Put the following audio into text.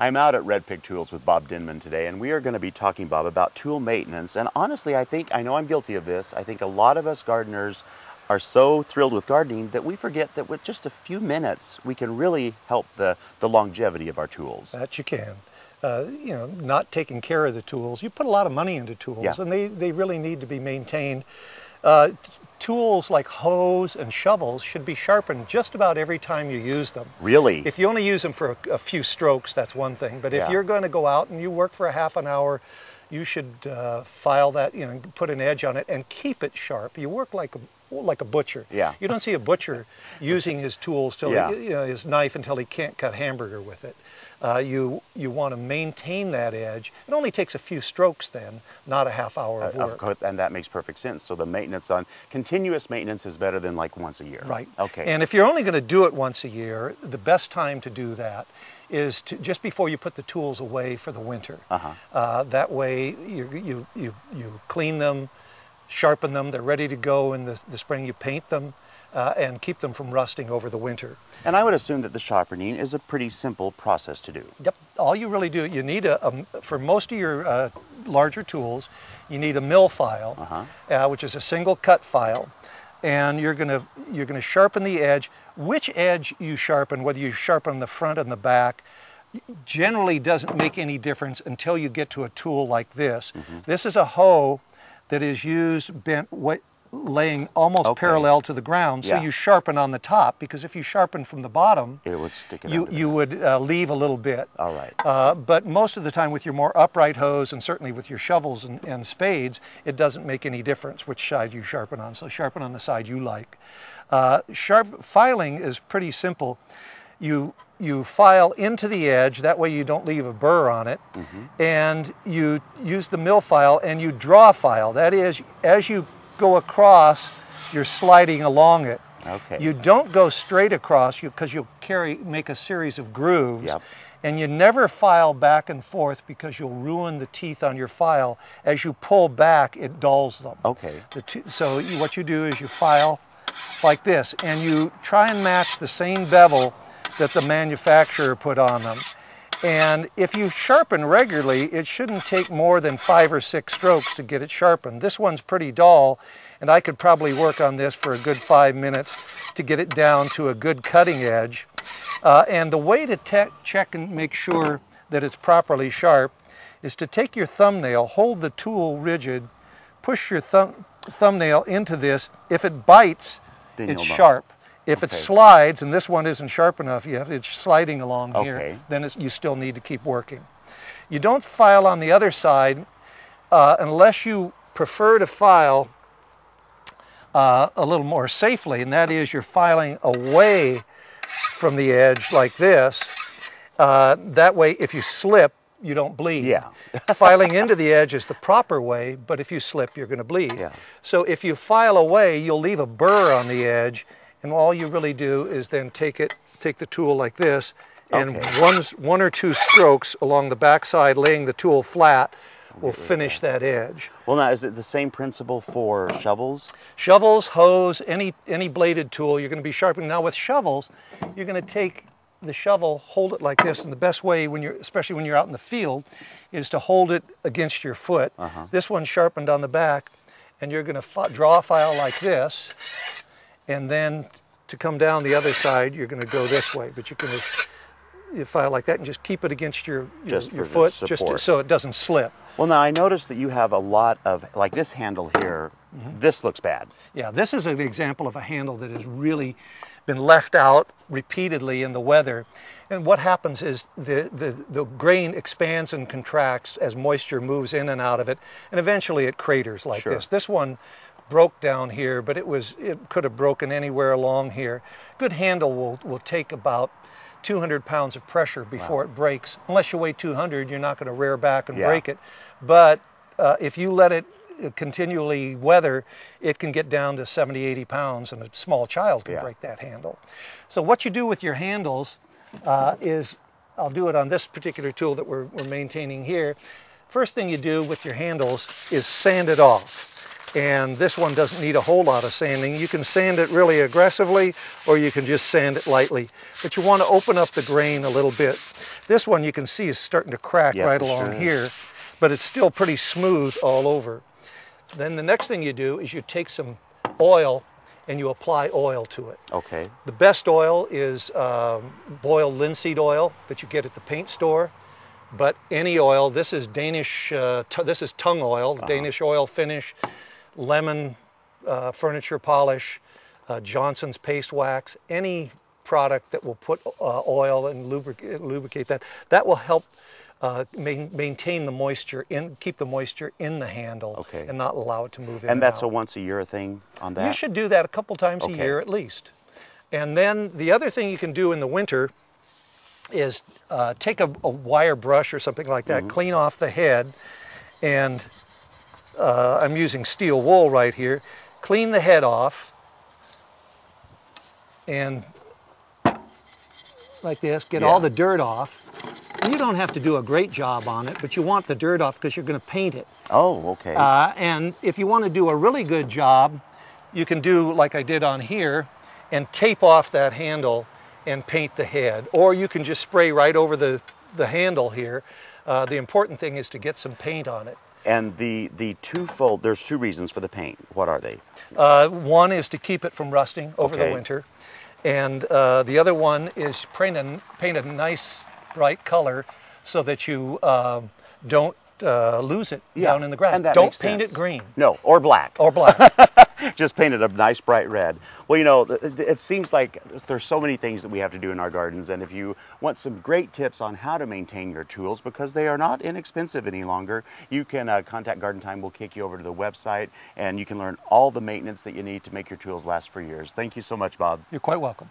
I'm out at Red Pig Tools with Bob Denman today, and we are going to be talking, Bob, about tool maintenance. And honestly, I know I'm guilty of this. I think a lot of us gardeners are so thrilled with gardening that we forget that with just a few minutes, we can really help the longevity of our tools. That you can. You know, not taking care of the tools. You put a lot of money into tools, Yeah. and they really need to be maintained. Tools like hoes and shovels should be sharpened just about every time you use them. Really? If you only use them for a few strokes, that's one thing. But if Yeah. you're going to go out and you work for a half an hour, you should file that, you know, put an edge on it and keep it sharp. You work like a butcher. Yeah. You don't see a butcher using his tools till Yeah. you know, his knife until he can't cut hamburger with it. You want to maintain that edge. It only takes a few strokes then, not a half hour of work. Of course, and that makes perfect sense. So the continuous maintenance is better than like once a year. Right. Okay. And if you're only going to do it once a year, the best time to do that is just before you put the tools away for the winter. That way you clean them, sharpen them, they're ready to go in the spring. You paint them and keep them from rusting over the winter. And I would assume that the sharpening is a pretty simple process to do. Yep. All you really do, you need for most of your larger tools, you need a mill file, which is a single cut file, and you're gonna sharpen the edge. Which edge you sharpen, whether you sharpen the front and the back, generally doesn't make any difference until you get to a tool like this. This is a hoe that is used bent laying almost parallel to the ground, so you sharpen on the top, because if you sharpen from the bottom, it would stick it you would leave a little bit. All right. But most of the time with your more upright hoes, and certainly with your shovels and spades, it doesn't make any difference which side you sharpen on, so sharpen on the side you like. Filing is pretty simple. You file into the edge, that way you don't leave a burr on it, and you use the mill file and you draw file. That is, as you go across, you're sliding along it. Okay. You don't go straight across because you'll make a series of grooves. Yep. And you never file back and forth because you'll ruin the teeth on your file. As you pull back, it dulls them. Okay. So what you do is you file like this, and you try and match the same bevel that the manufacturer put on them. And if you sharpen regularly, it shouldn't take more than 5 or 6 strokes to get it sharpened. This one's pretty dull, and I could probably work on this for a good 5 minutes to get it down to a good cutting edge. And the way to check and make sure that it's properly sharp is to take your thumbnail, hold the tool rigid, push your thumbnail into this. If it bites, Then it's you'll know. sharp. If it slides, and this one isn't sharp enough yet, it's sliding along here, then you still need to keep working. You don't file on the other side unless you prefer to file a little more safely, and that is you're filing away from the edge like this. That way, if you slip, you don't bleed. Yeah. Filing into the edge is the proper way, but if you slip, you're going to bleed. Yeah. So if you file away, you'll leave a burr on the edge, and all you really do is then take the tool like this, and one or two strokes along the backside, laying the tool flat, will finish that edge. Well, now, is it the same principle for shovels? Shovels, hoes, any bladed tool, you're going to be sharpening. Now with shovels, you're going to take the shovel, hold it like this, and the best way, especially when you're out in the field, is to hold it against your foot. This one's sharpened on the back, and you're going to draw a file like this, and then to come down the other side, you're going to go this way, but you're going to file like that and just keep it against your foot, just so it doesn't slip. Well, now I noticed that you have a lot of, like this handle here, this looks bad. Yeah, this is an example of a handle that has really been left out repeatedly in the weather. And what happens is the grain expands and contracts as moisture moves in and out of it, and eventually it craters like this. This one broke down here, but it could have broken anywhere along here. Good handle will take about 200 pounds of pressure before it breaks. Unless you weigh 200, you're not going to rear back and break it. But if you let it continually weather, it can get down to 70, 80 pounds, and a small child can break that handle. So what you do with your handles is, I'll do it on this particular tool that we're maintaining here. First thing you do with your handles is sand it off. and this one doesn't need a whole lot of sanding. You can sand it really aggressively, or you can just sand it lightly. But you want to open up the grain a little bit. This one you can see is starting to crack right along here, but it's still pretty smooth all over. Then the next thing you do is you take some oil and you apply oil to it. Okay. The best oil is boiled linseed oil that you get at the paint store. But any oil, this is Danish, this is tung oil, Danish oil finish, lemon furniture polish, Johnson's paste wax, any product that will put oil and lubricate that, that will help maintain the moisture, keep the moisture in the handle and not allow it to move in and that's out. a once a year thing on that? You should do that a couple times a year at least. And then the other thing you can do in the winter is take a wire brush or something like that, clean off the head, and I'm using steel wool right here. Clean the head off, and like this, get all the dirt off. You don't have to do a great job on it, but you want the dirt off because you're going to paint it. Oh, okay. And if you want to do a really good job, you can do like I did on here and tape off that handle and paint the head, or you can just spray right over the handle here. The important thing is to get some paint on it. And the twofold, there's two reasons for the paint. What are they? One is to keep it from rusting over the winter, and the other one is paint a nice bright color so that you don't lose it down in the grass. And that Don't paint it green. No, or black. Or black. Just paint it a nice bright red. Well, you know, it seems like there's so many things that we have to do in our gardens, and if you want some great tips on how to maintain your tools, because they are not inexpensive any longer, you can contact Garden Time. We'll kick you over to the website, and you can learn all the maintenance that you need to make your tools last for years. Thank you so much, Bob. You're quite welcome.